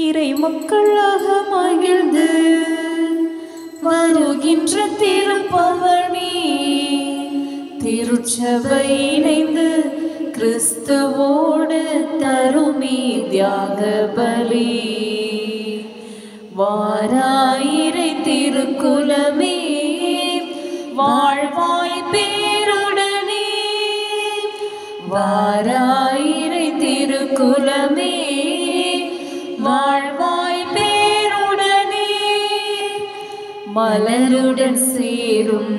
இறை மக்களாக மகிழ்ந்து வருகின்ற திருப்பவனி திருச்சபை இணைந்து கிறிஸ்துவோடு தருமி தியாக பலி. வாராயிரை திருக்குலமே வாழ்வாய் பேருடனே, வாராயிரை திருக்குலமே வாழ்வாய் பேருடனே. மலருடன் சேரும்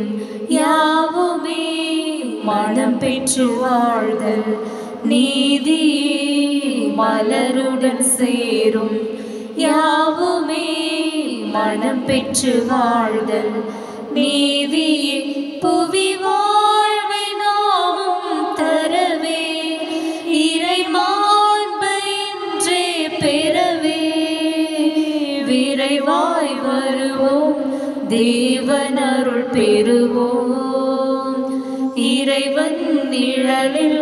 யாவுமே மனம் பெற்று வாழ்தல் நீதியே. மலருடன் சேரும் யாவுமே மனம் பெற்று வாழ்தல் நீதியே. புவி வாழ்வை நாமும் தரவே இறை மாண்பை இன்றே பெறவே விரைவாய் வருவோம் தேவன் அருள் பெறுவோம். இறைவன் நிழலில்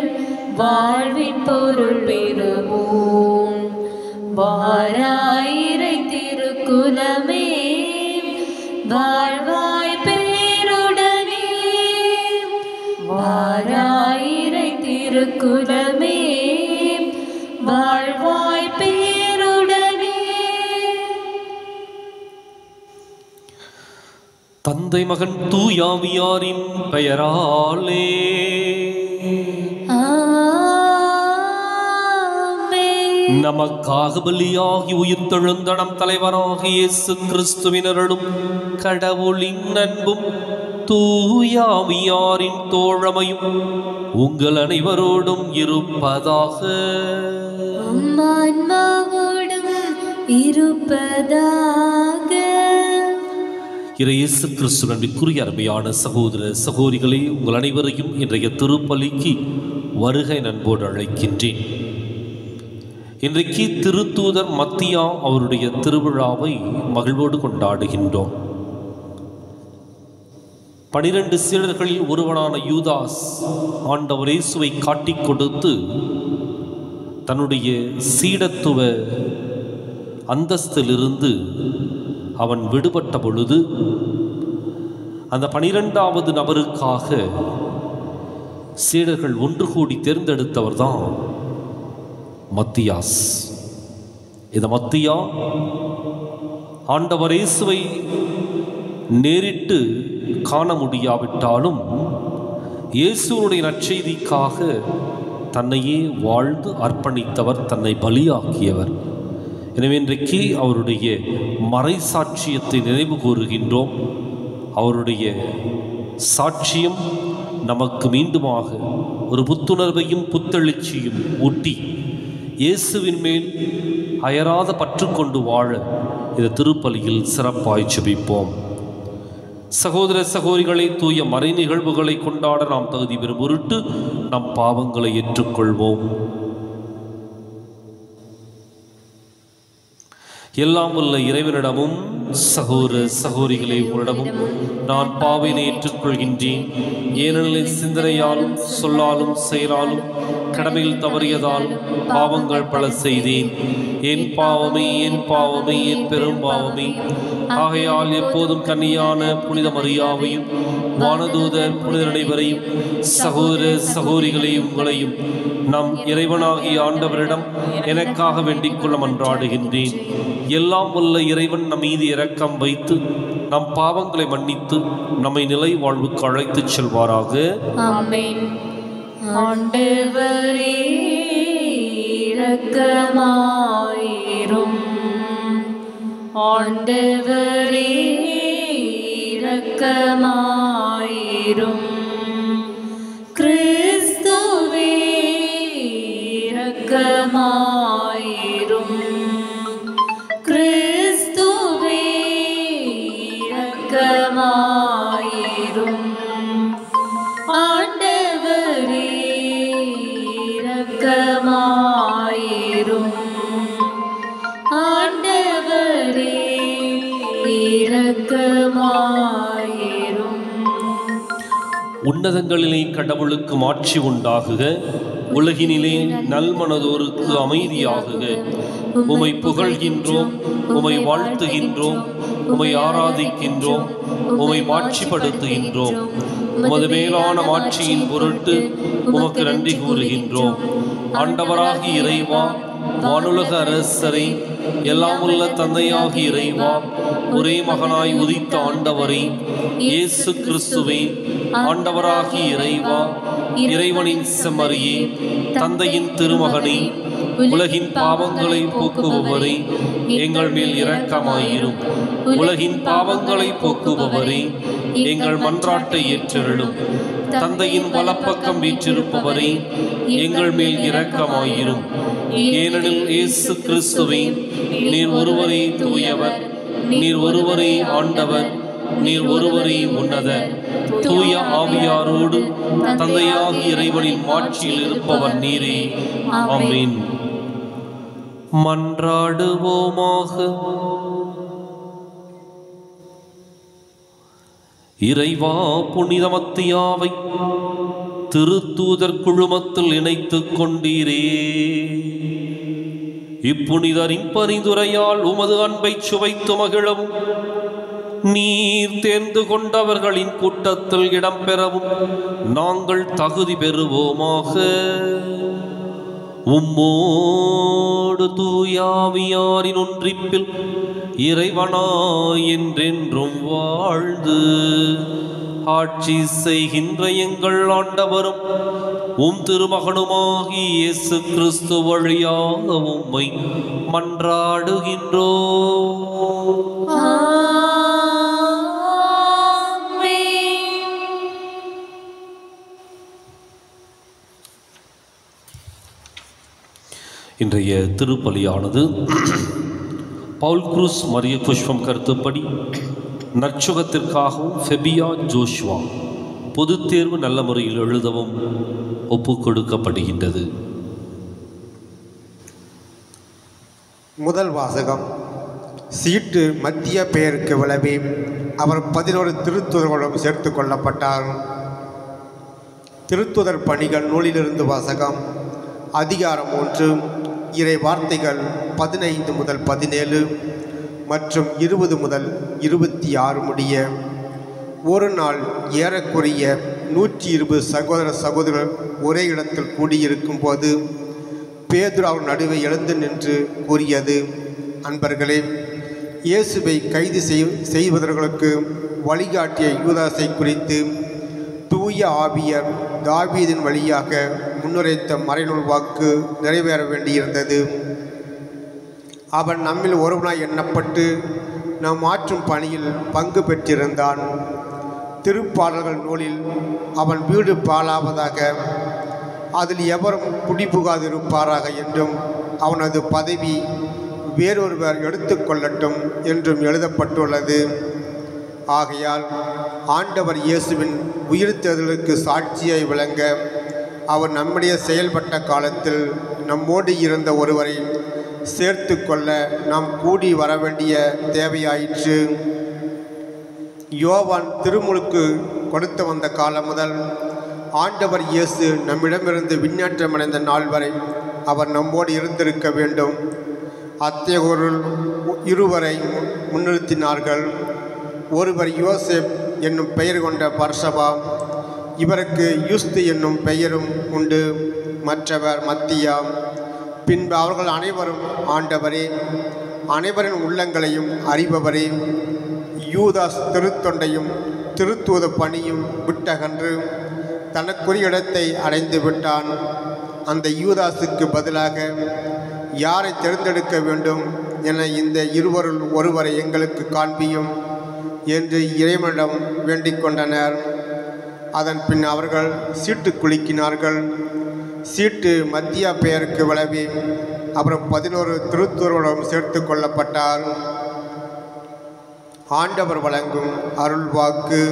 வாழ்வின் பொருள் பெறுவோம். வாராயிரை திருக்குலமே வாழ்வாய் பேருடனே, வாராயிரை திருக்குலமே வாழ்வாய் பேருடனே. தந்தை மகன் தூயாவியாரின் பெயராலே நமக்காக பலியாகி உயிர்த்தெழுந்த நம் தலைவராகிய இயேசு கிறிஸ்துவினருளும் கடவுளின் அன்பும் தூயாவியாரின் தோழமையும் உங்கள் அனைவரோடும் இருப்பதாக. இயேசு கிறிஸ்துவின் அருமையான சகோதர சகோதரிகளே, உங்கள் அனைவரையும் இன்றைய திருப்பலிக்கு வருகை நண்போடு அழைக்கின்றேன். இன்றைக்கு திருத்தூதர் மத்தியா அவருடைய திருவிழாவை மகிழ்வோடு கொண்டாடுகின்றோம். 12 சீடர்களில் ஒருவனான யூதாஸ் ஆண்டவர் இயேசுவை காட்டிக் கொடுத்து தன்னுடைய சீடத்துவ அந்தஸ்திலிருந்து அவன் விடுபட்ட பொழுது அந்த 12வது நபருக்காக சீடர்கள் ஒன்று கூடி தேர்ந்தெடுத்தவர்தான் மத்தியாஸ். இந்த மத்தியா ஆண்டவர் இயேசுவை நேரிட்டு காண முடியாவிட்டாலும் இயேசுவுடைய நற்செய்திக்காக தன்னையே வாழ்ந்து அர்ப்பணித்தவர், தன்னை பலியாக்கியவர். எனவே இன்றைக்கு அவருடைய மறைசாட்சியத்தை நினைவு கூறுகின்றோம். அவருடைய சாட்சியம் நமக்கு மீண்டுமாக ஒரு புத்துணர்வையும் புத்தெழுச்சியும் ஊட்டி இயேசுவின் மேல் அயராத பற்று கொண்டு வாழ இந்த திருப்பலியில் சிறப்பாய் ஜெபிப்போம். சகோதர சகோதரிகளை, தூய மறை நிகழ்வுகளை கொண்டாட நாம் தகுதி பெறும் பொருட்டு நம் பாவங்களை ஏற்றுக்கொள்வோம். எல்லாம் வல்ல இறைவனிடமும் சகோதர சகோதரிகளை உங்களிடமும் நான் பாவினை ஏற்றுக்கொள்கின்றேன். ஏனெனில் சிந்தனையாலும் சொல்லாலும் செயலாலும் கடமையில் தவறியதாலும் பாவங்கள் பல செய்தேன். என் பாவமே என் பாவமே என் பெரும் பாவமே. ஆகையால் எப்போதும் கன்னியான புனித மரியாவையும் வானதூதர் புனித அனைவரையும் சகோதர சகோதரிகளையும் உங்களையும் நம் இறைவனாகிய ஆண்டவரிடம் எனக்காக வேண்டிக் கொள்ள மன்றாடுகின்றேன். எல்லாம் வல்ல இறைவன் நம் மீது இரக்கம் வைத்து நம் பாவங்களை மன்னித்து நம்மை நிலை வாழ்வுக்கு அழைத்துச் செல்வாராக. ஆமென். ஆண்டவரே இரக்கமாயிரும். ஆண்டவரே இரக்கமாயிரும். கிறிஸ்துவே இரக்கமாயிரும். கிறிஸ்துவே இரக்கமாயிரும். ஆண்டவரே இரக்கமாயிரும். ஆண்டவரே இரக்கமாயிரும். உன்னதங்களிலே கடவுளுக்கு மாட்சி உண்டாகுக. உலகினிலே நல்மனதோருக்கு அமைதியாகுக. உமை புகழ்கின்றோம், உமை வாழ்த்துகின்றோம், உமை ஆராதிக்கின்றோம், உமை மாட்சிப்படுத்துகின்றோம். உமது மேலான மாட்சியின் பொருட்டு உமக்கு நன்றி கூறுகின்றோம். ஆண்டவராகி இறைவா, வானுலக அரசரை, எல்லாம் உள்ள தந்தையாகி இறைவா, ஒரே மகனாய் உதித்த ஆண்டவரை, இயேசு கிறிஸ்துவே, ஆண்டவராகி இறைவா, இறைவனின் செம்மறியே, தந்தையின் திருமகனே, உலகின் பாவங்களை போக்குபவரே, எங்கள் மேல் இரக்கமாயிரும். உலகின் பாவங்களை போக்குபவரே, எங்கள் மன்றாட்டை ஏற்றருளும். தந்தையின் வலப்பக்கம் வீற்றிருப்பவரே, எங்கள் மேல் இரக்கமாயிரும். ஏனெனில் இயேசு கிறிஸ்துவே, நீர் ஒருவரே தூயவர், நீர் ஒருவரே ஆண்டவர், நீர் ஒருவரே உன்னதர். தூய ஆவியாரோடு தந்தையாகி இறைவனின் மாட்சியில் இருப்பவர் நீரே. ஆமென். மன்றாடுவோமாக. இறைவா, புனித மத்தியாவை திருத்தூதர் குழுமத்தில் இணைத்துக் கொண்டீரே. இப்புனிதரின் பரிந்துரையால் உமது அன்பை சுவைத்து மகிழவும், நீர் தேர்ந்து கொண்டவர்களின் கூட்டத்தில் இடம்பெறவும் நாங்கள் தகுதி பெறுவோமாக. உம்மோடு தூயாவியாரின் ஒன்றிப்பில் இறைவனாய் என்றென்றும் வாழ்ந்து ஆட்சி செய்கின்ற எங்கள் ஆண்டவரும் உம் திருமகனுமாகி இயேசு கிறிஸ்து வழியாக உம்மை மன்றாடுகின்றோம். இன்றைய திருப்பலியானது பவுல் குரூஸ் மரிய புஷ்பம் கருத்துப்படி நற்சுகத்திற்காகவும் ஃபெபியா ஜோஷ்வா பொதுத் தேர்வு நல்ல முறையில் எழுதவும் ஒப்புக் கொடுக்கப்படுகின்றது. முதல் வாசகம். சீட்டு மத்திய பெயருக்கு விளவி அவர் 11 திருத்துதர்களும் சேர்த்து கொள்ளப்பட்டார். திருத்துதர் பணிகள் நூலிலிருந்து வாசகம். அதிகாரம் 1, இறை வார்த்தைகள் 15 முதல் 17 மற்றும் 20 முதல் 26 முடிய. ஒரு நாள் ஏறக்குறைய 120 சகோதர சகோதரர் ஒரே இடத்தில் கூடியிருக்கும் போது பேதுரு அவர் நடுவே எழுந்து நின்று கூறியது, அன்பர்களே, இயேசுவை கைது செய்வதற்கு வழிகாட்டிய யூதாசை குறித்து தூய ஆவியர் தாவீதின் வழியாக முன்னுரைத்த மறைநூல் வாக்கு நிறைவேற வேண்டியிருந்தது. அவன் நம்மில் ஒருவனாய் எண்ணப்பட்டு நாம் ஆற்றும் பணியில் பங்கு பெற்றிருந்தான். திருப்பாடல்கள் நூலில் அவன் வீடு பாழாவதாக, அதில் எவரும் குடிபுகாதிருப்பாராக என்றும் அவனது பதவி வேறொருவர் எடுத்துக்கொள்ளட்டும் என்றும் எழுதப்பட்டுள்ளது. ஆகையால் ஆண்டவர் இயேசுவின் உயிர்த்தெழுதலுக்கு சாட்சியாய் விளங்க அவர் நம்முடைய செயல்பட்ட காலத்தில் நம்மோடு இருந்த ஒருவரை சேர்த்து கொள்ள நாம் கூடி வர வேண்டிய தேவையாயிற்று. யோவான் திருமுழுக்கு கொடுத்து வந்த காலம் முதல் ஆண்டவர் இயேசு நம்மிடமிருந்து விண்ணேற்றமடைந்த நாள் வரை அவர் நம்மோடு இருந்திருக்க வேண்டும். அத்தகையோருள் இருவரை முன்னிறுத்தினார்கள். ஒருவர் யோசேப் என்னும் பெயர் கொண்ட பர்சபா, இவருக்கு யூஸ்து என்னும் பெயரும் உண்டு. மற்றவர் மத்தியா. பின்பு அவர்கள் அனைவரும் ஆண்டவரே, அனைவரின் உள்ளங்களையும் அறிபவரே. யூதாஸ் திருத்தொண்டையும் திருத்தூத பணியும் விட்டகன்று தனக்குரிய இடத்தை அடைந்து விட்டான். அந்த யூதாஸுக்கு பதிலாக யாரை தேர்ந்தெடுக்க வேண்டும் என இந்த இருவருள் ஒருவரை எங்களுக்கு காண்பியும் என்று இறைவனிடம் வேண்டிக் கொண்டனர். அதன் பின் அவர்கள் சீட்டு குலுக்கினார்கள். சீட்டு மத்திய பெயருக்கு விளவி அவர் 11 திருத்தூதர்களும் சேர்த்து கொள்ளப்பட்டார். ஆண்டவர் வழங்கும் அருள் வாக்கு.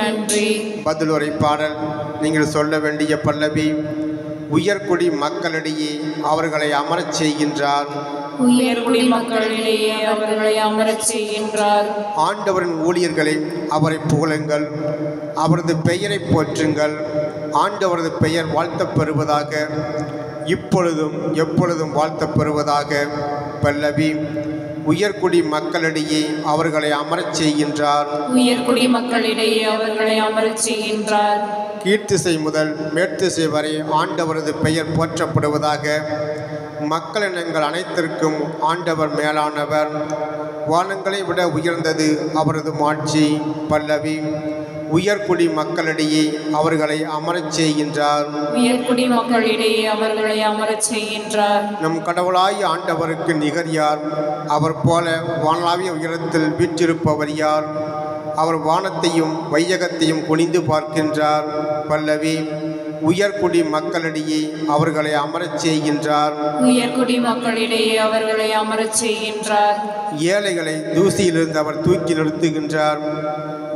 நன்றி. பதிலுரை பாடல். நீங்கள் சொல்ல வேண்டிய பல்லவி. உயர்குடி மக்களிடையே அவர்களை அமரச் செய்கின்றார். உயர்குடி மக்களிடையே அவர்களை அமரச் செய்கின்றார். ஆண்டவரின் ஊழியர்களை அவரை புகழுங்கள், அவரது பெயரை போற்றுங்கள், ஆண்டவரது பெயர் வாழ்த்தப் பெறுவதாக, இப்பொழுதும் எப்பொழுதும் வாழ்த்தப் பெறுவதாக. பல்லவி. உயர்குடி மக்களிடையே அவர்களை அமரச் செய்கின்றார். உயர்குடி மக்களிடையே அவர்களை அமரச் செய்கின்றார். கீழ்த்திசை முதல் மேற்திசை வரை ஆண்டவரது பெயர் போற்றப்படுவதாக. மக்களினங்கள் அனைத்திற்கும் ஆண்டவர் மேலானவர். வானங்களை விட உயர்ந்தது அவரது மாட்சி. பல்லவி. உயர்குடி மக்களிடையே அவர்களை அமரச் செய்கின்றார். உயர்குடி மக்களிடையே அவர்களை அமரச் செய்கின்றார். நம் கடவுளாய் ஆண்டவருக்கு நிகர் யார்? அவர் போல வானளாவிய உயரத்தில் வீற்றிருப்பவர் யார்? அவர் வானத்தையும் வையகத்தையும் குனிந்து பார்க்கின்றார். பல்லவி. உயர்குடி மக்களிடையே அவர்களை அமரச் செய்கின்றார். உயர்குடி மக்களிடையே அவர்களை அமரச் செய்கின்றார். ஏழைகளை தூசியிலிருந்து அவர் தூக்கி நிறுத்துகின்றார்.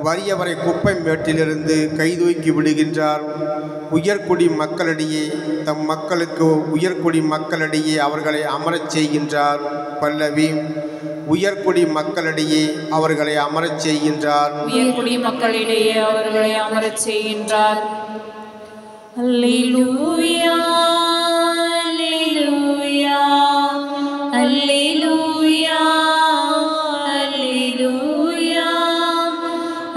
வறியவரை குப்பை மேட்டிலிருந்து கைதூக்கி விடுகின்றார். உயர்குடி மக்களிடையே தம் மக்களுக்கு உயர்குடி மக்களிடையே அவர்களை அமரச் செய்கின்றார். பல்லவி. உயர்குடி மக்களிடையே அவர்களை அமரச் செய்கின்றார். உயர்குடி மக்களிடையே அவர்களை அமரச் செய்கின்றார். அல்லேலூயா, அல்லேலூயா, அல்லேலூயா, அல்லேலூயா,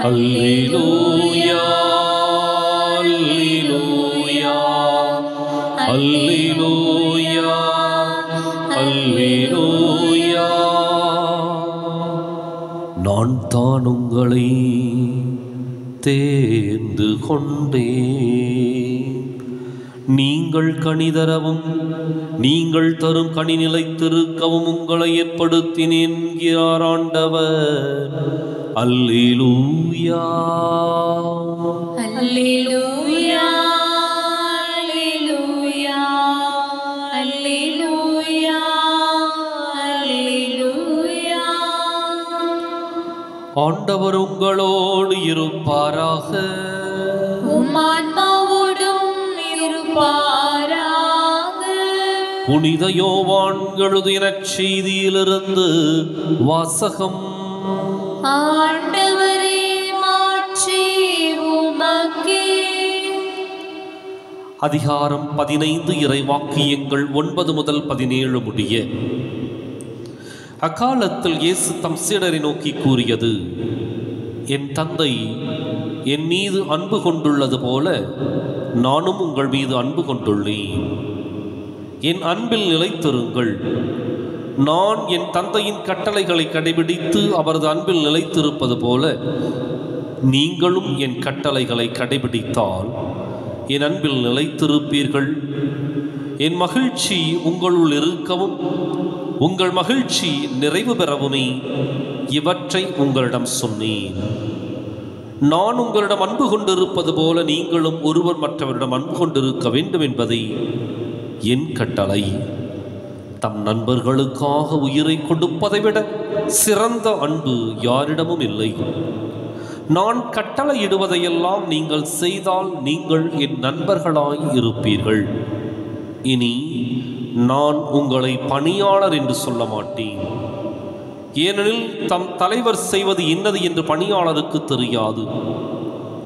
அல்லேலூயா, அல்லேலூயா, அல்லேலூயா, அல்லேலூயா. நான் தான் உங்களை தேர்ந்து கொண்டேன், நீங்கள் கனிதரவும் நீங்கள் தரும் கனி நிலைத்திருக்கவும் உங்களை ஏற்படுத்தினேன் என்கிறார் ஆண்டவர். அல்லேலூயா, அல்லேலூயா, அல்லேலூயா, அல்லேலூயா, அல்லேலூயா. ஆண்டவர் உங்களோடு இருப்பாராக. உம் ஆன்மாவோடும் இருப்பாராக. புனித யோவான் எழுதிய நற்செய்தியிலிருந்து வாசகம். ஆண்டவரே, மாட்சி உமக்கே. அதிகாரம் 15 இறைவாக்கியங்கள் 9 முதல் 17 முடிய. அக்காலத்தில் இயேசு தம் சீடரை நோக்கி கூறியது, என் தந்தை என் மீது அன்பு கொண்டுள்ளது போல நானும் உங்கள் மீது அன்பு கொண்டுள்ளேன். என் அன்பில் நிலைத்திருங்கள். நான் என் தந்தையின் கட்டளைகளை கடைபிடித்து அவரது அன்பில் நிலைத்திருப்பது போல நீங்களும் என் கட்டளைகளை கடைபிடித்தால் என் அன்பில் நிலைத்திருப்பீர்கள். என் மகிழ்ச்சி உங்களுள் இருக்கவும் உங்கள் மகிழ்ச்சி நிறைவு பெறவுமே இவற்றை உங்களிடம் சொன்னேன். நான் உங்களிடம் அன்பு கொண்டிருப்பது போல நீங்களும் ஒருவர் மற்றவரிடம் அன்பு கொண்டிருக்க வேண்டும் என்பதை என் கட்டளை. தம் நண்பர்களுக்காக உயிரை கொடுப்பதை விட சிறந்த அன்பு யாரிடமும் இல்லை. நான் கட்டளையிடுவதையெல்லாம் நீங்கள் செய்தால் நீங்கள் என் நண்பர்களாய் இருப்பீர்கள். இனி நான் உங்களை பணியாளர் என்று சொல்ல மாட்டேன், ஏனெனில் தம் தலைவர் செய்வது இன்னது என்று பணியாளருக்கு தெரியாது.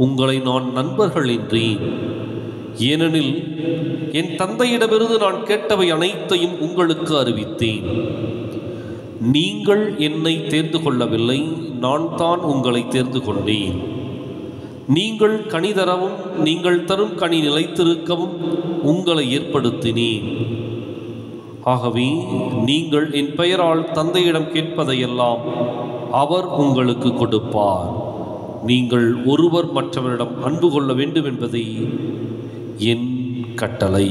உங்களை நான் நண்பர்கள் என்றேன், ஏனெனில் என் தந்தையிடமிருந்து நான் கேட்டவை அனைத்தையும் உங்களுக்கு அறிவித்தேன். நீங்கள் என்னை தேர்ந்து கொள்ளவில்லை, நான் தான் உங்களை தேர்ந்து கொண்டேன். நீங்கள் கனி தரவும் நீங்கள் தரும் கனி நிலைத்திருக்கவும் உங்களை ஏற்படுத்தினேன். ஆகவே நீங்கள் என் பெயரால் தந்தையிடம் கேட்பதையெல்லாம் அவர் உங்களுக்கு கொடுப்பார். நீங்கள் ஒருவர் மற்றவரிடம் அன்பு கொள்ள வேண்டும் என்பதை என் கட்டளை.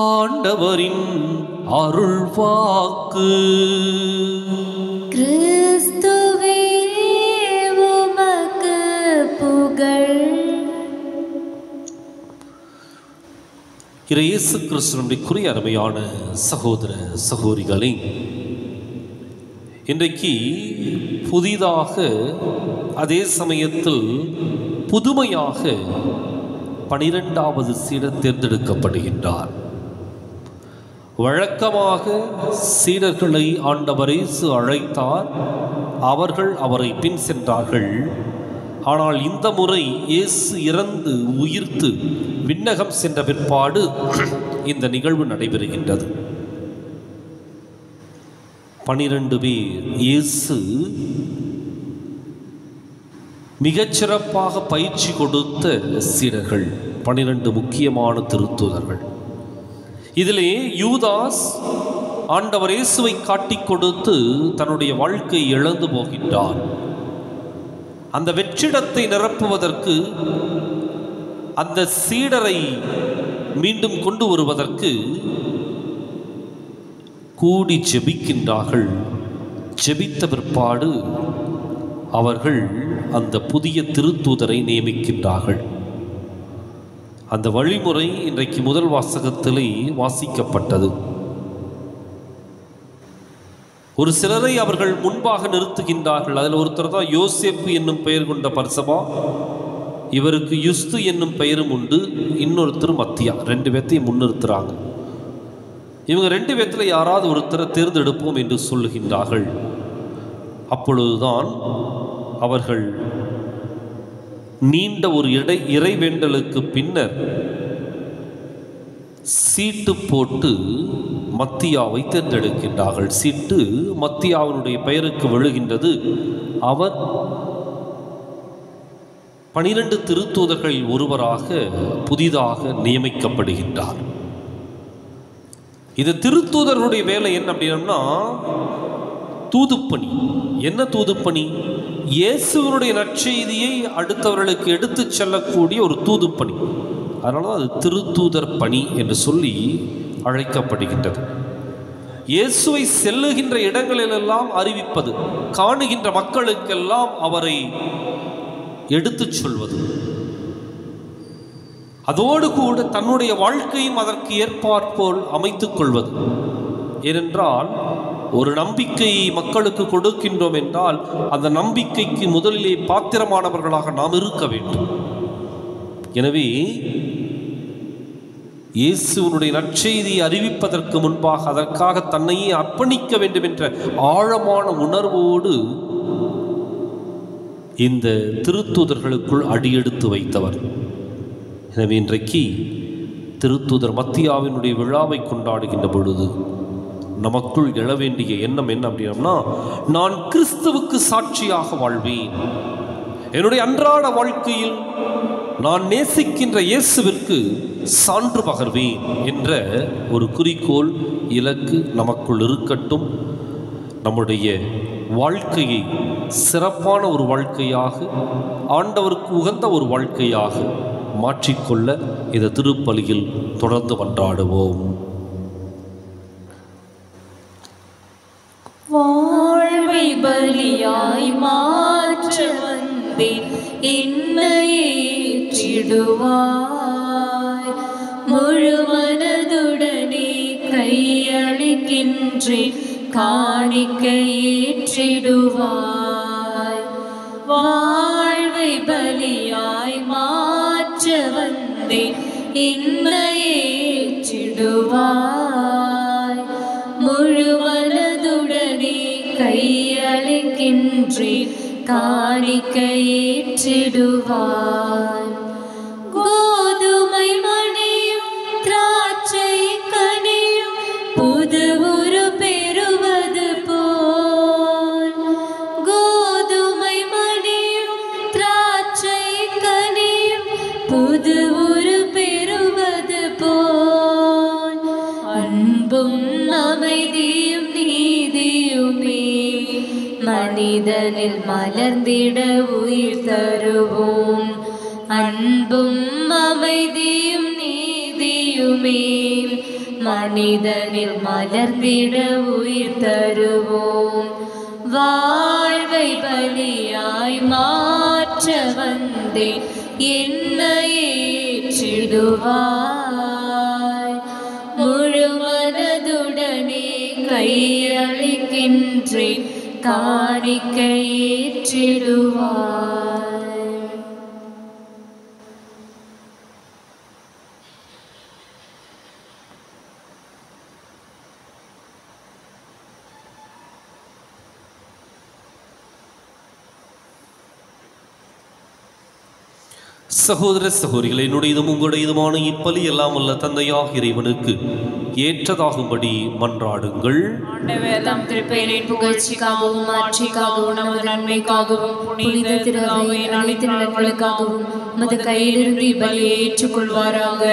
ஆண்டவரின் அருள் வாக்கு. கிறிஸ்துவே உமக்கு புகழ். இயேசு கிறிஸ்துவின் அருமையான சகோதர சகோதரிகளே, இன்றைக்கு புதிதாக அதே சமயத்தில் புதுமையாக 12வது சீடர் தேர்ந்தெடுக்கப்படுகின்றார். வழக்கமாக சீடர்களை ஆண்டவர் இயேசு அழைத்தார், அவர்கள் அவரை பின் சென்றார்கள். ஆனால் இந்த முறை இயேசு இறந்து உயிர்த்து விண்ணகம் சென்ற பிற்பாடு இந்த நிகழ்வு நடைபெறுகின்றது. 12 பேர் இயேசு மிகச்சிறப்பாக பயிற்சி கொடுத்த சீடர்கள், 12 முக்கியமான திருத்தூதர்கள். இதிலே யூதாஸ் ஆண்டவர் இயேசுவை காட்டிக் கொடுத்து தன்னுடைய வாழ்க்கையை இழந்து போகின்றார். அந்த வெற்றிடத்தை நிரப்புவதற்கு, அந்த சீடரை மீண்டும் கொண்டு வருவதற்கு கூடி ஜெபிக்கின்றார்கள். ஜெபித்த பிற்பாடு அவர்கள் அந்த புதிய திருத்தூதரை நியமிக்கின்றார்கள். அந்த வழிமுறை இன்றைக்கு முதல் வாசகத்திலே வாசிக்கப்பட்டது. ஒரு சிலரை அவர்கள் முன்பாக நிறுத்துகின்றார்கள். அதில் ஒருத்தர் தான் யோசேப்பு என்னும் பெயர் கொண்ட பர்சபா. இவருக்கு யுஸ்து என்னும் பெயரும் உண்டு. இன்னொருத்தர் மத்தியா. 2 பேர்த்தையும் முன்னிறுத்துறாங்க. இவங்க 2 பேர்த்தில் யாராவது ஒருத்தரை தேர்ந்தெடுப்போம் என்று சொல்லுகின்றார்கள். அப்பொழுதுதான் அவர்கள் நீண்ட ஒரு இறைவேண்டலுக்கு பின்னர் சீட்டு போட்டு மத்தியாவை தேர்ந்தெடுக்கின்றார்கள். சீட்டு மத்தியாவினுடைய பெயருக்கு விழுகின்றது. அவர் 12 திருத்தூதர்களில் ஒருவராக புதிதாக நியமிக்கப்படுகின்றார். இது திருத்தூதர்களுடைய வேலை என்ன அப்படின்னா, தூதுப்பணி. என்ன தூதுப்பணி? இயேசுவினுடைய நற்செய்தியை அடுத்தவர்களுக்கு எடுத்து செல்லக்கூடிய ஒரு தூதுப்பணி. அதனால தான் அது திருத்தூதர் பணி என்று சொல்லி அழைக்கப்படுகின்றது. இயேசுவை செல்லுகின்ற இடங்களிலெல்லாம் அறிவிப்பது, காணுகின்ற மக்களுக்கெல்லாம் அவரை எடுத்து சொல்வது, அதோடு கூட தன்னுடைய வாழ்க்கையும் அதற்கு ஏற்பாற்போல் அமைத்துக் கொள்வது. ஏனென்றால் ஒரு நம்பிக்கையை மக்களுக்கு கொடுக்கின்றோம் என்றால் அந்த நம்பிக்கைக்கு முதலிலே பாத்திரமானவர்களாக நாம் இருக்க வேண்டும். எனவே இயேசுவினுடைய நற்செய்தியை அறிவிப்பதற்கு முன்பாக அதற்காக தன்னையே அர்ப்பணிக்க வேண்டும் என்ற ஆழமான உணர்வோடு இந்த திருத்தூதர்களுக்குள் அடியெடுத்து வைத்தவர். எனவே இன்றைக்கு திருத்தூதர் மத்தியாவினுடைய விழாவை கொண்டாடுகின்ற பொழுது நமக்குள் எழ வேண்டிய எண்ணம் என்ன அப்படின்னா, நான் கிறிஸ்துவுக்கு சாட்சியாக வாழ்வேன். என்னுடைய அன்றாட வாழ்க்கையில் நான் நேசிக்கின்ற இயேசுவிற்கு சான்று பகர்வேன் என்ற ஒரு குறிக்கோள், இலக்கு நமக்குள் இருக்கட்டும். நம்முடைய வாழ்க்கையை சிறப்பான ஒரு வாழ்க்கையாக, ஆண்டவருக்கு உகந்த ஒரு வாழ்க்கையாக மாற்றிக்கொள்ள இந்த திருப்பலியில் தொடர்ந்து மன்றாடுவோம். வாழ்வை பலியாய் மாற்ற வந்தேன், என்னையே ஏற்றிடுவாய். முழு மனதுடனே கையளிக்கின்றேன், காணிக்கை ஏற்றிடுவாய். வாழ்வை பலியாய் மாற்ற வந்தேன், என்னையே ஏற்றிடுவாய். முழு மனதுடனே கையளிக்கின்றேன், காணிக்கை ஏற்றிடுவாய். கோதுமை மணியும் திராட்சை கனியும் புது உரு பெறுவது போல், கோதுமை மணியும் திராட்சை கனியும் புது உரு பெறுவது போல், அன்பும் அமைதியும் நீதியுமே மனிதனில் மலர்ந்திட உயிர் தருவோம். அன்பும் அமைதியும் நீதியுமே மனிதனில் மலர்ந்திட உயிர் தருவோம். வாழ்வை பலியாய் மாற்ற வந்தேன், என்னையே ஏற்றிடுவாய். முழு மனதுடனே கையளிக்கின்றேன், காணிக்கை ஏற்றிடுவாய். சகோதர சகோதரிகளை, என்னுடையதும் உங்களுடையதுமான இப்பலி எல்லாம் அல்ல தந்தையாக இறைவனுக்கு ஏற்றதாகும்படி மன்றாடுங்கள். தம் திருப்பெயரின் புகழ்ச்சிக்காகவும் மாட்சிக்காகவும் நமது நன்மைக்காகவும் புனித திருஅவையின் அனைத்து நலன்களுக்காகவும் நமது கையிலிருந்து இப்பலியை ஏற்றுக்கொள்வாராக.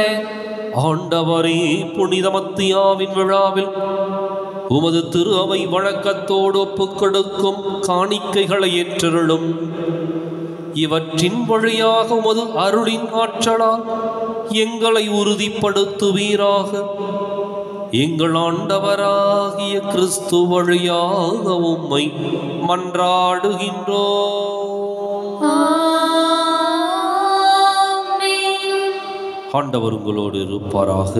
ஆண்டவரே, புனித மத்தியாவின் விழாவில் உமது திரு அவை வழக்கத்தோடு ஒப்புக் கொடுக்கும் காணிக்கைகளை ஏற்றருளும். இவற்றின் வழியாக உமது அருளின் ஆற்றலால் எங்களை உறுதிப்படுத்துவீராக. எங்கள் ஆண்டவராகிய கிறிஸ்து வழியாக உம்மை மன்றாடுகின்றோம். ஆண்டவர் உங்களோடு இருப்பாராக.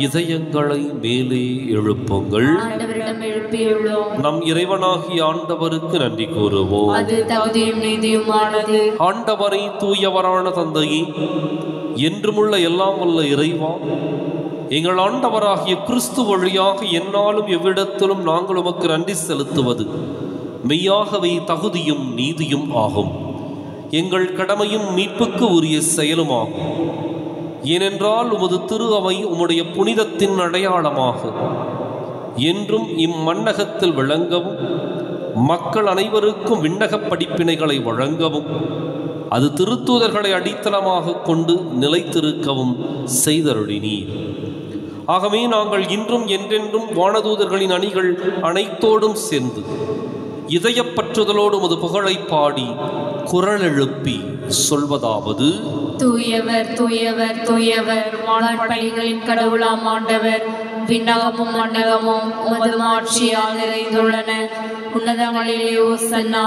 இதயங்களை மேலே எழுப்புங்கள். நம் இறைவனாகிய ஆண்டவருக்கு நன்றி கூறுவோம். ஆண்டவரை தூயவரான தந்தையே, என்றுமுள்ள எல்லாம் வல்ல இறைவா, எங்கள் ஆண்டவராகிய கிறிஸ்து வழியாக எந்நாளும் எவ்விடத்திலும் நாங்கள் உமக்கு நன்றி செலுத்துவது மெய்யாகவே தகுதியும் நீதியும் ஆகும். எங்கள் கடமையும் மீட்புக்கு உரிய செயலுமாகும். ஏனென்றால் உமது திரு அவை உம்முடைய புனிதத்தின் அடையாளமாக என்றும் இம்மண்ணகத்தில் விளங்கவும், மக்கள் அனைவருக்கும் விண்ணகப் படிப்பினைகளை வழங்கவும், அது திருத்தூதர்களை அடித்தளமாக கொண்டு நிலைத்திருக்கவும் செய்தருளினீர். ஆகவே நாங்கள் இன்றும் என்றென்றும் வானதூதர்களின் அணிகள் அனைத்தோடும் சேர்ந்து இதயப்பற்றுதலோடு உமது புகழை பாடி குரல் எழுப்பி சொல்வதாவது: தூயவர் தூயவர் தூயவர், வானப்படைகளின் கடவுளாம் ஆண்டவர். விண்ணகமும் மண்ணகமும் உமது மாட்சியால் நிறைந்துள்ளன. உன்னதங்களிலே ஓசன்னா.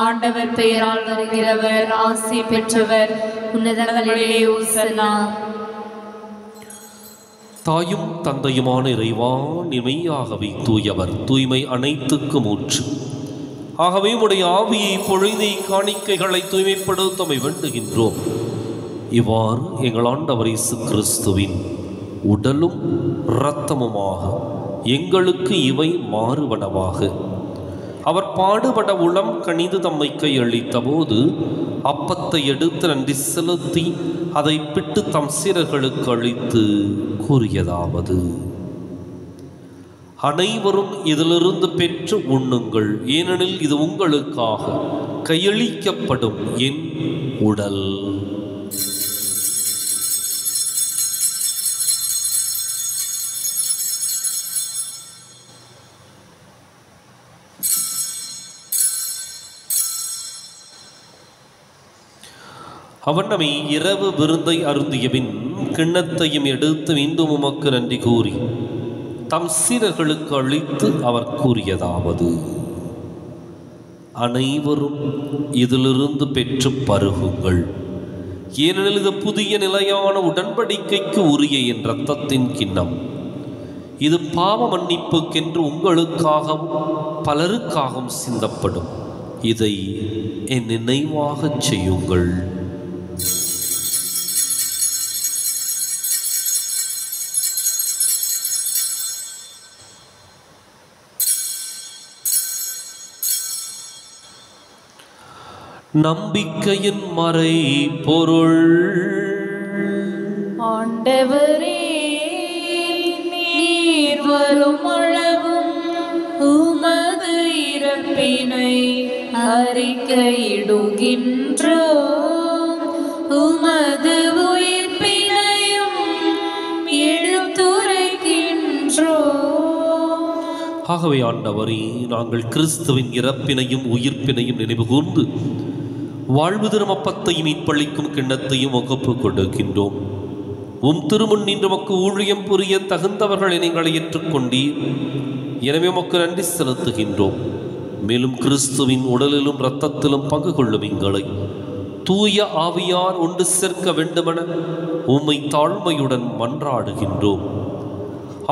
ஆண்டவர் பெயரால் வருகிறவர் ஆசி பெற்றவர். உன்னதங்களிலே ஓசன்னா. தாயும் தந்தையுமான இறைவா, மெய்யாகவே தூயவர், தூய்மை அனைத்துக்கும் ஊற்று. ஆகவே உடைய ஆவியை பொழுதை காணிக்கைகளை தூய்மைப்படுத்தமை வேண்டுகின்றோம். இவ்வாறு எங்கள் ஆண்டவர் இயேசு கிறிஸ்துவின் உடலும் இரத்தமுமாக எங்களுக்கு இவை மாறுவனவாக. அவர் பாடுபட உளம் கனிந்து தம்மை கையளித்த போது அப்பத்தை எடுத்து நன்றி செலுத்தி அதை பிட்டு தம் சீடர்களுக்கு அளித்து கூறியதாவது: அனைவரும் இதிலிருந்து பெற்று உண்ணுங்கள், ஏனெனில் இது உங்களுக்காக கையளிக்கப்படும் என் உடல். அவனமை இரவு விருந்தை அருந்தியபின் கிண்ணத்தையும் எடுத்து மீண்டும் உமக்கு நன்றி கூறி தம் சீடர்களுக்கு அளித்து அவர் கூறியதாவது: அனைவரும் இதிலிருந்து பெற்று பருகுங்கள், ஏனெனில் இது புதிய நிலையான உடன்படிக்கைக்கு உரிய என் இரத்தத்தின் கிண்ணம். இது பாவ மன்னிப்புக்கென்று உங்களுக்காகவும் பலருக்காகவும் சிந்தப்படும். இதை என் நினைவாகச் செய்யுங்கள். நம்பிக்கையின் மறை பொருள். ஆண்டவரே, நீர் வரும் அளவும் உமது இறப்பினை அறிக்கையிடுகின்றோம், உமது உயிர்ப்பினையும் எடுத்துரைக்கின்றோம். ஆகவே ஆண்டவரே, நாங்கள் கிறிஸ்துவின் இறப்பினையும் உயிர்ப்பினையும் நினைவு கூர்ந்து வாழ்வு தரும் அப்பத்தையும் மீட்பளிக்கும் கிண்ணத்தையும் ஒப்புக் கொடுக்கின்றோம். உம் திருமுன் நின்று மக்கு ஊழியம் புரிய தகுந்தவர்களை நீங்கள் ஏற்றுக்கொண்டீர். எனவே உமக்கு நன்றி செலுத்துகின்றோம். மேலும் கிறிஸ்துவின் உடலிலும் இரத்தத்திலும் பங்கு கொள்ளும் எங்களை தூய ஆவியார் ஒன்று சேர்க்க வேண்டுமென உம்மை தாழ்மையுடன் மன்றாடுகின்றோம்.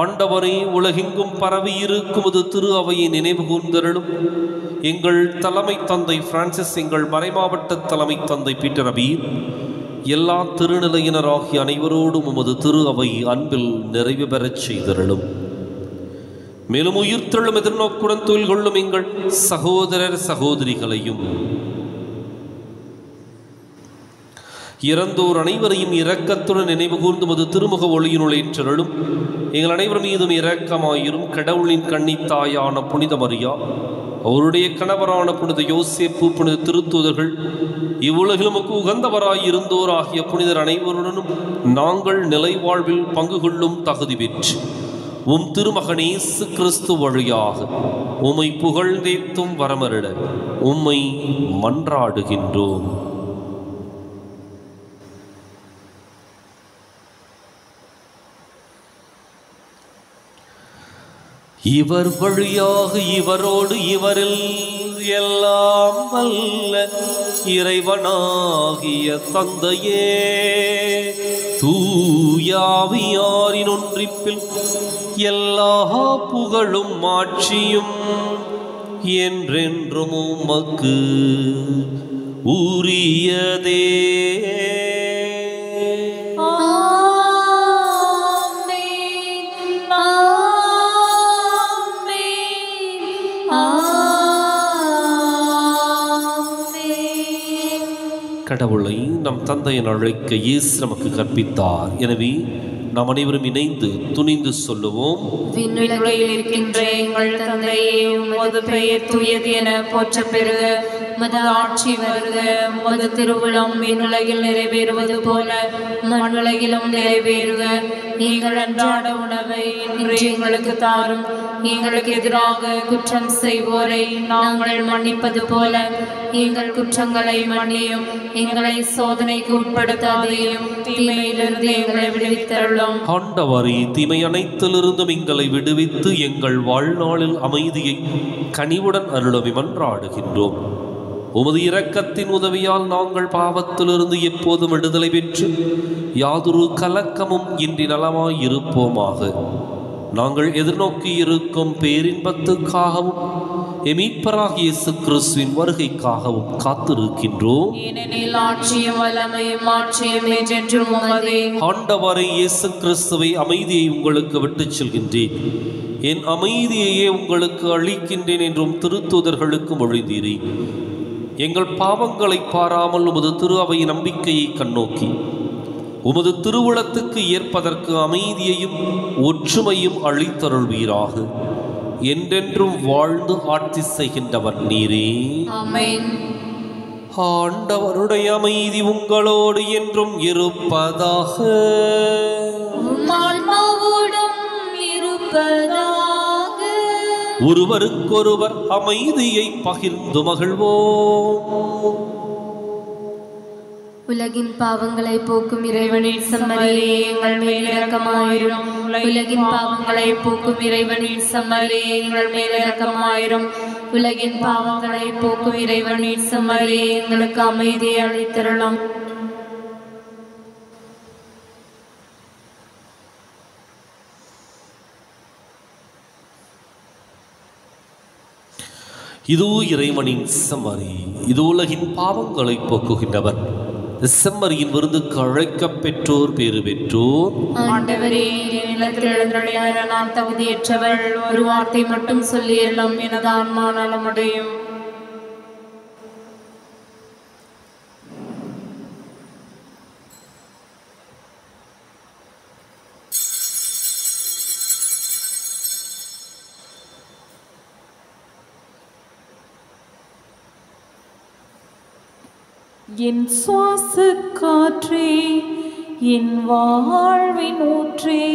ஆண்டவரே, உலகெங்கும் பரவியிருக்கும் இது திரு அவையை நினைவு கூர்ந்தருளும். எங்கள் தலைமை தந்தை பிரான்சிஸ், எங்கள் மறைமாவட்ட தலைமை தந்தை பீட்டர் அபீர், எல்லா திருநிலையினராகிய அனைவரோடும் உமது திரு அவை அன்பில் நிறைவு பெறச் செய்தருளும். மேலும் உயிர்த்தெழும் எதிர்நோக்குடன் தொழில் கொள்ளும் எங்கள் சகோதரர் சகோதரிகளையும் இறந்தோர் அனைவரையும் இரக்கத்துடன் நினைவு கூர்ந்து மது திருமுக ஒளியினுள் ஏற்றருளும். எங்கள் அனைவர் மீதும் இரக்கமாயிரும். கடவுளின் கன்னித்தாயான புனித மரியா, அவருடைய கணவரான புனித யோசேப்பு, புனித திருத்தூதர்கள், இவ்வுலகில் நமக்கு உகந்தவராய் இருந்தோர் ஆகிய புனிதர் அனைவருடனும் நாங்கள் நிலை வாழ்வில் பங்கு கொள்ளும் தகுதி பெற்று உம் திருமகன் இயேசு கிறிஸ்து வழியாக உம்மை புகழ்ந்தேத்தும் வரமருட உம்மை மன்றாடுகின்றோம். இவர் வழியாக இவரோடு இவரில் எல்லாம் வல்ல இறைவனாகிய தந்தையே, தூயாவியாரின் ஒன்றிப்பில் எல்லா புகழும் மாட்சியும் என்றென்றும் உமக்கு உரியதே. கடவுளை நம் தந்தையின் அழைக்க இயேசு நமக்கு கற்பித்தார். எனவே நாம் அனைவரும் இணைந்து துணிந்து சொல்லுவோம். விண்ணுலகில் இருக்கின்ற எங்கள் தந்தையே, உமது பெயர் தூயது என போற்ற பெறுக. உமது ஆட்சி வருக. உமது திருவுளம் விண்ணுலகில் நிறைவேறுவது போல மண்ணுலகிலும் நிறைவேறுக. எங்கள் அன்றாட உணவை இன்று எங்களுக்கு தாரும். எங்களுக்கு எதிராக குற்றம் செய்வோரை நாங்கள் மன்னிப்பது போல எங்கள் குற்றங்களை மன்னியும். எங்களை சோதனைக்கு உட்படுத்தாதையும், தீமையிலிருந்து எங்களை விடுவித்தருளும். ஆண்டவரே, தீமை அனைத்திலிருந்தும் எங்களை விடுவித்து எங்கள் வாழ்நாளில் அமைதியை கனிவுடன் அருளவி மன்றாடுகின்றோம். உமது இரக்கத்தின் உதவியால் நாங்கள் பாவத்திலிருந்து எப்போதும் விடுதலை பெற்று யாதொரு கலக்கமும் இன்றி நலமாய் இருப்போமாக. நாங்கள் எதிர்நோக்கி இருக்கும் பேரின்பத்துக்காகவும் மீட்பராகிய இயேசு கிறிஸ்துவின் வருகைக்காகவும் காத்திருக்கின்றோம். ஏனெனில் ஆட்சியும் வல்லமையும் மாட்சியும் என்றென்றும் உமதே. ஆண்டவரே இயேசு கிறிஸ்துவை, அமைதியை உங்களுக்கு விட்டுச் செல்கின்றேன், என் அமைதியையே உங்களுக்கு அளிக்கின்றேன் என்றும் திருத்தூதர்களுக்கு மொழிந்தீரே. எங்கள் பாவங்களை பாராமல் உமது திரு அவை நம்பிக்கையை கண்ணோக்கி உமது திருவுளத்துக்கு ஏற்பதற்கு அமைதியையும் ஒற்றுமையும் அளித்தருள்வீராக. என்றென்றும் வாழ்ந்து ஆட்சி செய்கின்றவர் நீரே. ஆமென். ஆண்டவருடைய அமைதி உங்களோடு என்றும் இருப்பதாக. ஆன்மாவோடும் இருப்பதாக. ஒருவருக்கொருவர் அமைதியை பகிர்ந்து மகிழ்வோம். உலகின் பாவங்களை போக்கும் இறைவனின் செம்மறியே, எங்கள் மேல் இரக்கமாயிரும். உலகின் பாவங்களை போக்கும் இறைவனின் செம்மறியே, எங்கள் மேல் இரக்கமாயிரும். உலகின் பாவங்களை போக்கும் இறைவனின் செம்மறியே, எங்களுக்கு அமைதியை அளித்தருளும். இதோ இறைவனின் செம்மறி, இது உலகின் பாவங்களை போக்குகின்றவர். செம்மறியின் விருந்துக்கு அழைக்கப் பெற்றோர் பேறு பெற்றோர். ஆண்டவரே, நீர் நிலத்தில் எழுந்தருளிய நான் தகுதியற்றவள். ஒரு வார்த்தை மட்டும் சொல்லி எல்லாம் எனது ஆன்மா நலமடையும். என் சுவாச காற்றே, என் வாழ்வின் ஊற்றே,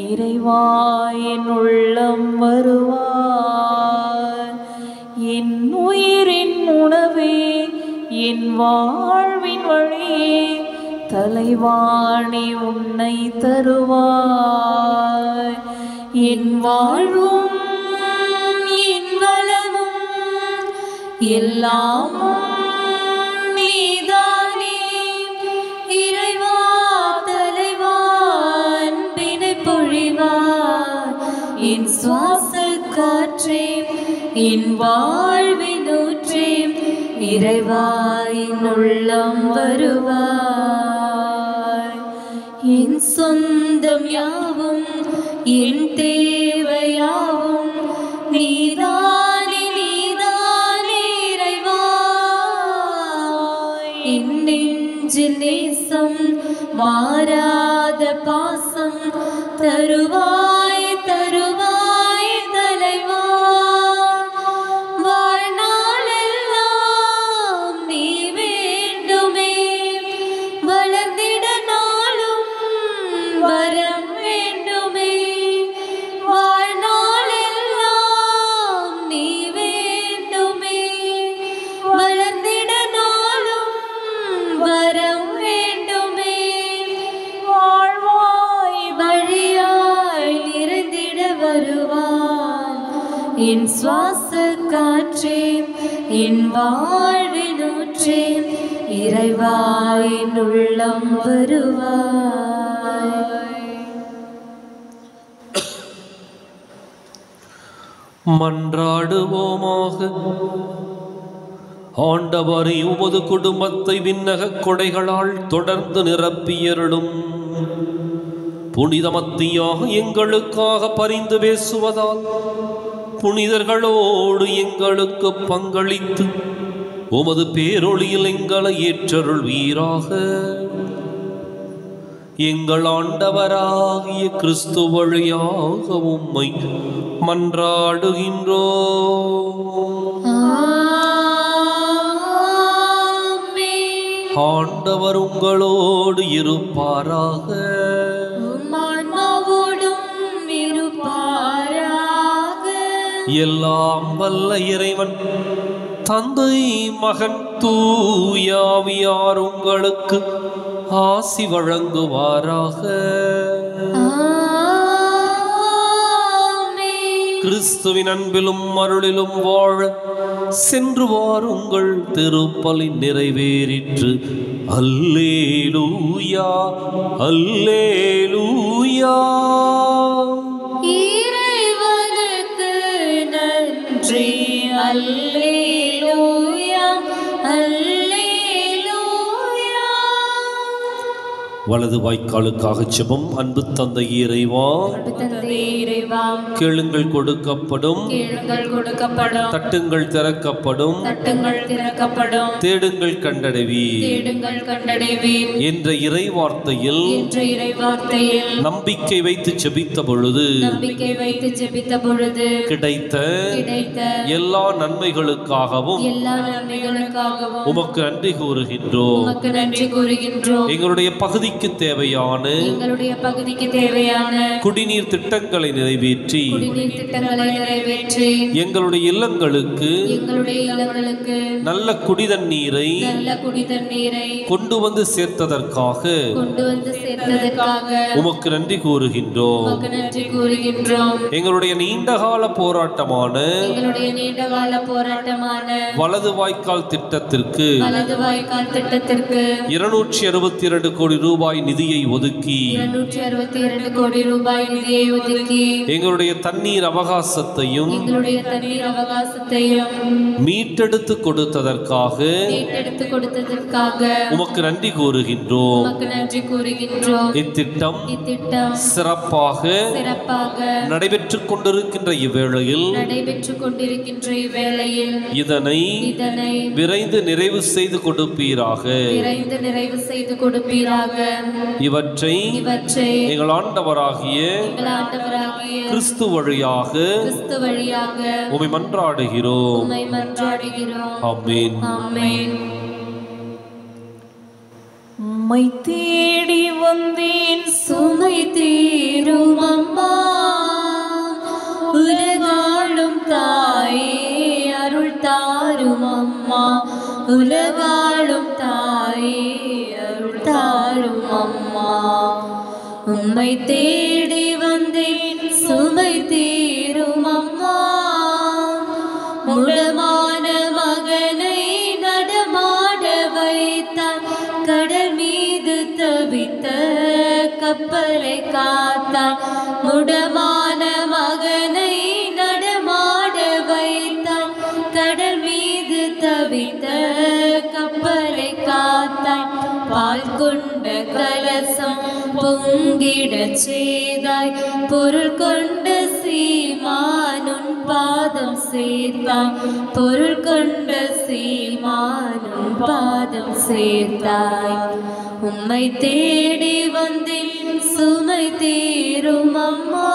இறைவா என் உள்ளம் வருவார். என் உயிரின் உணவே, என் வாழ்வின் வழியே, தலைவாணி உன்னை தருவாய். என் வாழ்வும் என் வளமும் எல்லாமும் என் சுவாச காற்றே, என் வாழ்வின் ஊற்றே, இறைவா என் உள்ளம் வருவாய். என் சொந்தம் யாவும் என் தேவையாவும் நீதானே, நீதானே இறைவா. என் நெஞ்சில் நேசம் மாறாத பாசம் தருவாய் தருவாய் தலைவா வாழ்நாளெல்லாம் நீ வேண்டுமே வளர்ந்திட நாளும் வரம் வேண்டுமே வாழ்நாளெல்லாம் நீ வேண்டுமே வளர்ந்திட நாளும் வரம் வேண்டுமே வாழ்வாய் வழியாய் நிறைந்திட வருவாய் என் சுவாச காற்றே என் வாழ்வினூற்றே இறைவாய் உள்ளம் வருவாய். மன்றாடுவோமாக. ஆண்டவரே, உமது குடும்பத்தை விண்ணக கொடைகளால் தொடர்ந்து நிரப்பியருளும். புனிதமத்தியாக எங்களுக்காக பரிந்து பேசுவதால் புனிதர்களோடு எங்களுக்கு பங்களித்து உமது பேரொளியில் எங்களை ஏற்றருள்வீராக. எங்கள் ஆண்டவராகிய கிறிஸ்து வழியாக உம்மை மன்றாடுகின்றோம். ஆண்டவர் உங்களோடு இருப்பாராக. எல்லாம் வல்ல இறைவன் தந்தை மகன் தூயாவியார் உங்களுக்கு ஆசி வழங்குவாராக. கிறிஸ்துவின் அன்பிலும் அருளிலும் வாழ சென்று வாருங்கள். திருப்பலி நிறைவேறிற்று. அல்லேலூயா அல்லேலூயா. இறைவனுக்கு நன்றி. அல்லேலூயா அல்லேலூயா. வலது வாய்க்காலுக்காக ஜெபம். அன்பு தந்தை இறைவா, கேளுங்கள் கொடுக்கப்படும், தட்டுங்கள் திறக்கப்படும், தேடுங்கள் கண்டடைவீர் என்ற இறை வார்த்தையில் நம்பிக்கை வைத்து ஜெபித்த பொழுது கிடைத்த எல்லா நன்மைகளுக்காகவும் உமக்கு நன்றி கூறுகின்றோம். எங்களுடைய பகுதிக்கு தேவையான குடிநீர் திட்டங்களை நிறைவேற்றி எங்களுடைய இல்லங்களுக்கு நல்ல குடிதண்ணீரை கொண்டு வந்து சேர்த்ததற்காக உமக்கு நன்றி கூறுகின்றோம். எங்களுடைய நீண்டகால போராட்டமான வலது வாய்க்கால் திட்டத்திற்கு 262 கோடி ரூபாய் நிதியை ஒதுக்கி எங்களுடைய தண்ணீர் அவகாசத்தையும் மீட்டெடுத்து கொடுத்ததற்காக உமக்கு நன்றி கூறுகின்றோம். இத்திட்டம் சிறப்பாக நடைபெற்றுக் கொண்டிருக்கின்ற இவ்வேளையில் இதனை விரைந்து நிறைவு செய்து கொடுப்பீராக. இவற்றை எங்கள் ஆண்டவராகிய கிறிஸ்து வழியாக உம்மை மன்றாடுகிறோம். ஆமென். உம்மை தேடி வந்தேன் சுமை தீரும் அம்மா, உலகாளும் தாயே அருள் தாரும் அம்மா, உலகாளும் தாயே அருள் தாரும் அம்மா. உம்மை தேடி வந்தேன் சுமை தீரும் அம்மா, முடமான மகனை நடமாட வைத்தார், கடல் மீது தவித்த கப்பலை காத்தார். முடமான மகனை நடமாட வைத்தார், கடல் மீது தவித்த கப்பலை காத்தார். பால் கொண்ட கலசம் பொங்கிடச் செய்தாய், பொருள் கொண்ட சீமானுன் பாதம் சேர்த்தாய், பொருள் கொண்ட சீமானும் பாதம் சேர்த்தாய். உம்மை தேடி வந்தேன் சுமை தீரும் அம்மா,